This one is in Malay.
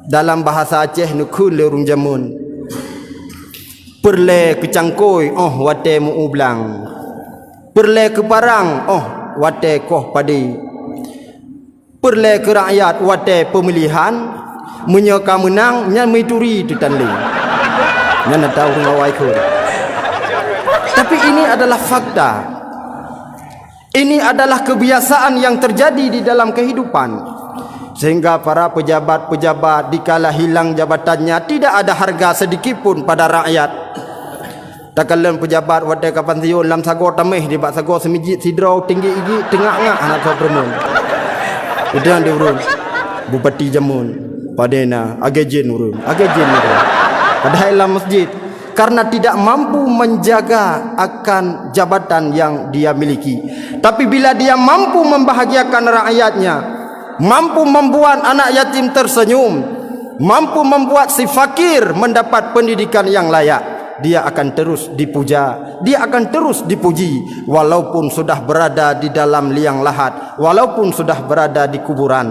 dalam bahasa Aceh nukun lerung jamun. Perle ke cangkoi wate mu ublang. Perle ke parang wate koh padi. Perle ke rakyat wate pemilihan menyeka menang nya mituri tu tanli. Nya nak tahu ngawai ko. Tapi ini adalah fakta. Ini adalah kebiasaan yang terjadi di dalam kehidupan. Sehingga para pejabat-pejabat dikala hilang jabatannya tidak ada harga sedikit pun pada rakyat. Takalan pejabat wadai kapan tiun lam sago tameh di bak sago semijit sidrau tinggi igi tengah ngak anak so permun. Udah dia urun. Bupati Jamun padena agejin urun. Padahal dalam masjid karena tidak mampu menjaga akan jabatan yang dia miliki. Tapi bila dia mampu membahagiakan rakyatnya, mampu membuat anak yatim tersenyum, mampu membuat si fakir mendapat pendidikan yang layak, dia akan terus dipuja, dia akan terus dipuji walaupun sudah berada di dalam liang lahat, walaupun sudah berada di kuburan.